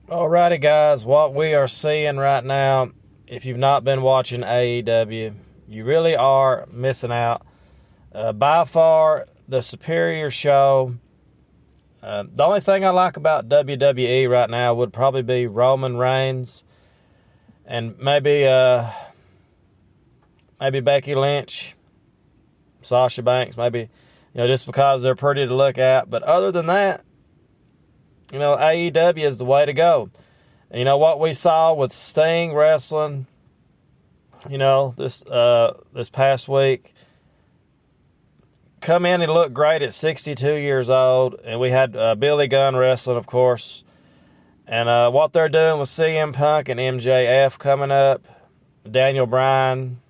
Alrighty, guys, what we are seeing right now, if you've not been watching AEW, you really are missing out. By far, the superior show. The only thing I like about WWE right now would probably be Roman Reigns and maybe Becky Lynch, Sasha Banks, maybe, just because they're pretty to look at. But other than that, AEW is the way to go. What we saw with Sting wrestling, this past week, come in and look great at 62 years old. And we had Billy Gunn wrestling, of course. And what they're doing with CM Punk and MJF coming up, Daniel Bryan,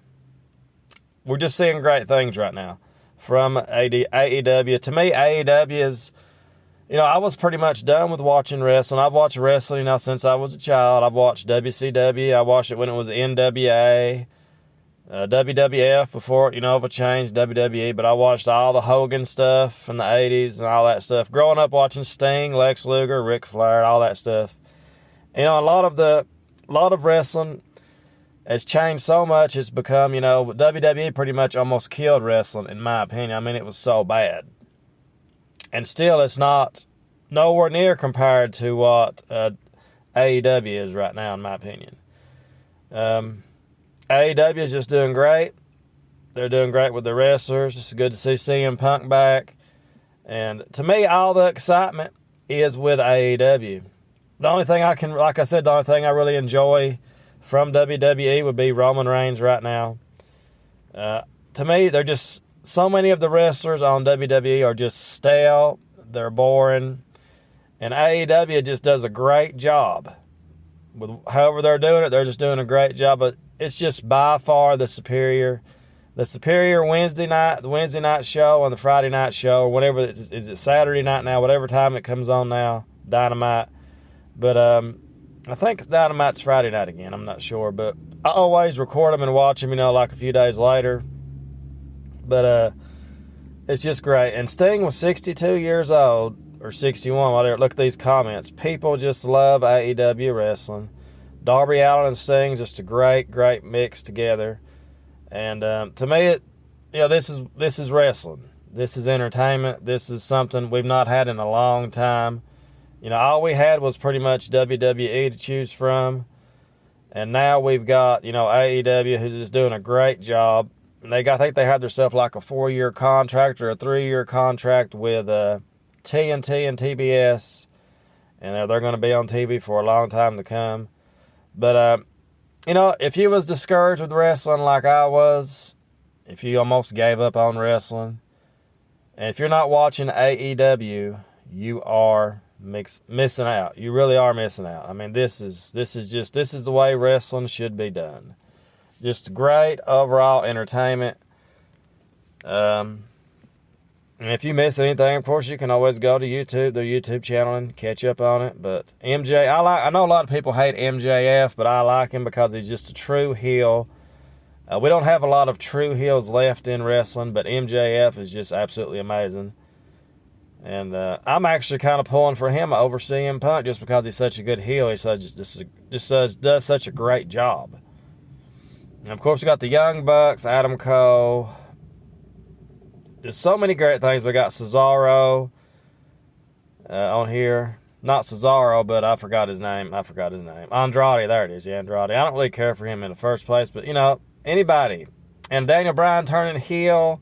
we're just seeing great things right now from AEW. To me, AEW is... I was pretty much done with watching wrestling. I've watched wrestling, since I was a child. I've watched WCW. I watched it when it was NWA, WWF before, of a change, WWE. But I watched all the Hogan stuff from the 80s and all that stuff. Growing up watching Sting, Lex Luger, Ric Flair, all that stuff. A lot of wrestling has changed so much. It's become, WWE pretty much almost killed wrestling, in my opinion. I mean, it was so bad. And still, it's nowhere near compared to what AEW is right now, in my opinion. AEW is just doing great. They're doing great with the wrestlers. It's good to see CM Punk back. And to me, all the excitement is with AEW. The only thing the only thing I really enjoy from WWE would be Roman Reigns right now. To me, they're just... So many of the wrestlers on WWE are just stale. They're boring. And AEW just does a great job. With however they're doing it, they're just doing a great job. But it's just by far the superior Wednesday night show and the Friday night show, or whatever. Is it Saturday night now? Whatever time it comes on now, Dynamite. But I think Dynamite's Friday night again. I'm not sure. But I always record them and watch them, like a few days later. But it's just great. And Sting was 62 years old, or 61, whatever. Look at these comments. People just love AEW wrestling. Darby Allin and Sting, just a great, great mix together. And to me, this is wrestling. This is entertainment. This is something we've not had in a long time. All we had was pretty much WWE to choose from. And now we've got, AEW, who's just doing a great job. I think they had themselves like a 4-year contract or a 3-year contract with TNT and TBS. And they're going to be on TV for a long time to come. But, if you was discouraged with wrestling like I was, if you almost gave up on wrestling, and if you're not watching AEW, you are missing out. You really are missing out. I mean, this is the way wrestling should be done. Just great overall entertainment. And if you miss anything, of course, you can always go to YouTube, their YouTube channel, and catch up on it. But MJ, I know a lot of people hate MJF, but I like him because he's just a true heel. We don't have a lot of true heels left in wrestling, but MJF is just absolutely amazing. And I'm actually kind of pulling for him over CM Punk just because he's such a good heel. He does such a great job. And of course, we got the Young Bucks, Adam Cole. There's so many great things. We got Cesaro on here. Not Cesaro, but I forgot his name. Andrade, there it is. Yeah, Andrade. I don't really care for him in the first place, but, anybody. And Daniel Bryan turning heel.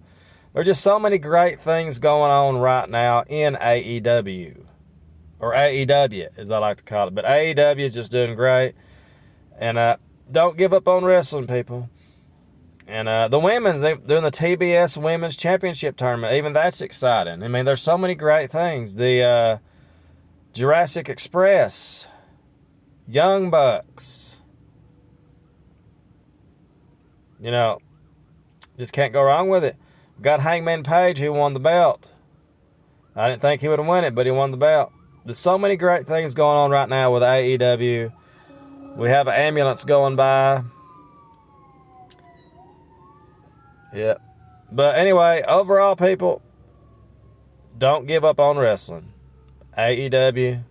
There's just so many great things going on right now in AEW. Or AEW, as I like to call it. But AEW is just doing great. And, don't give up on wrestling, people. And the women's, they're doing the TBS Women's Championship Tournament. Even that's exciting. I mean, there's so many great things. The Jurassic Express, Young Bucks. Just can't go wrong with it. We got Hangman Page, who won the belt. I didn't think he would have won it, but he won the belt. There's so many great things going on right now with AEW. We have an ambulance going by. Yeah. But anyway, overall, people, don't give up on wrestling. AEW,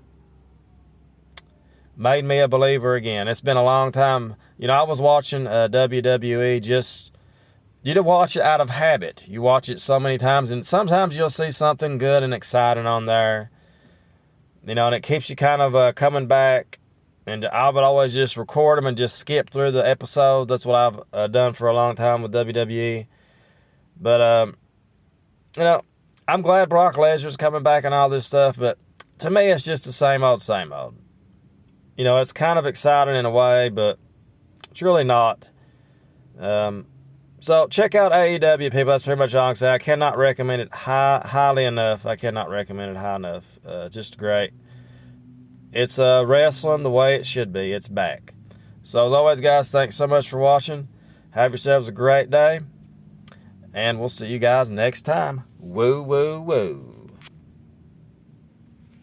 made me a believer again. It's been a long time. I was watching WWE just, you watch it out of habit. You watch it so many times, and sometimes you'll see something good and exciting on there, and it keeps you kind of coming back. And I would always just record them and just skip through the episode. That's what I've done for a long time with WWE. But, I'm glad Brock Lesnar's coming back and all this stuff, but to me, it's just the same old, same old. It's kind of exciting in a way, but it's really not. So check out AEW, people. That's pretty much all I can say. I cannot recommend it highly enough. I cannot recommend it high enough. Just great. It's wrestling the way it should be. It's back. So as always, guys, thanks so much for watching. Have yourselves a great day. And we'll see you guys next time. Woo, woo, woo.